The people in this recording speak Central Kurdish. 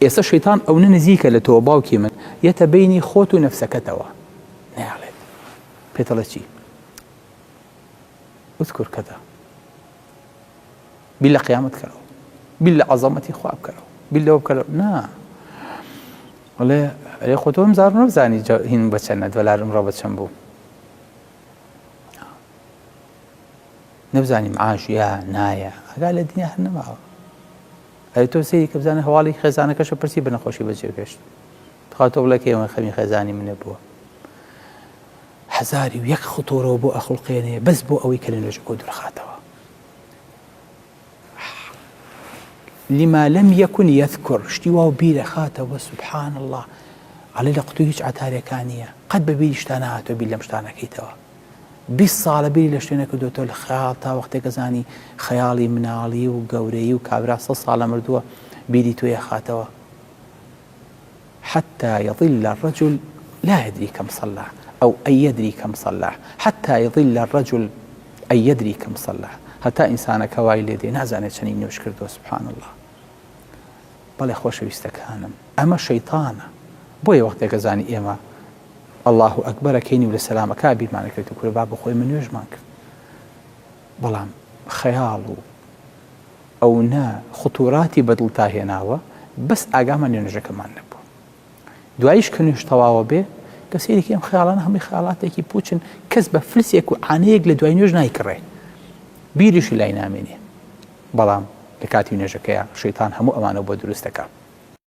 ئێستا شەیتان ئەو نزیکە لە تۆ باوکی من یەتە بینی خۆت و نەفسەکەتەوە نەیاڵێت پێتەڵە چی اذكر كذا بیل لە قیامەت کەرەوە بیل لە عەزەمەتی خوا بکەرەوە بیل لەوە بکەرەوە نا وڵێ خۆ تۆ ئەمجار نەبزانی هین بە چەندە دۆلار ئەمڕۆ بە چەند بوو نەبزانی معاش یا نایە ئەگا لە دنیا هەر نەماوە ئەگەر تۆ سەیری کە بزانە هەواڵی خێزانەکەشە پرسی بە نەخۆشی بەجێ گەشت تۆ بڵێ کێوە خەمی خێزانی منە بووە هەزاری و یەک خۆتۆرەوە بۆ ئەخڵقێنێ بەس بۆ ئەوەی کە لە نوێژەکە دوورخاتەوە لما لم يكن يذكر شتی واو بیرە خاتەوە سبحان الله عەلێ لە قوتوی هیچ عەتارێکانیە قەت بە بیری شتە نهاتۆ بیر لەم شتانەکەیتەوە 20 ساڵە بیری لە شتێ نەکردوتەوە لە خەیاڵ تا وەختێک زانی خەیاڵی مناڵی و گەورەی و کابرا 100 ساڵە مردووە بیری تۆ یەخاتەوە حتى يظل الرجل لا يدري كم صلى أو أن يدري كم صلى حتى يظل الرجل أن يدري كم صلى حتى إنسانك وايل يدي نازانێت چەندی نوێژ کردووە سبحان الله بەڵێ خۆشەویستەکانم ئەمە شەیتانە بۆیە وەختێک زانی ئێمە الله ئەکبەرە کەینی و لە سەلامەکە بیرمانە کرد و کورە با بخۆی من نوێژمان کرد بەڵام خەیاڵ و ئەو نا خطوراتی بەدڵ تا هێناوە بەس ئاگامان نوێژەکەمان نەبوو دواییش کە نوێژ تەواوە بێ کەسێکی ئەم خەیاڵانە هەمووی خەیاڵاتێکی پوچن کەس بە فلسێک و عانەیەک لە دوای نوێژ نایکڕێ بیریشی لای نامێنێ بەڵام لە کاتی نوێژەکەیە شەیتان هەموو ئەمانە بۆ دروست دەکات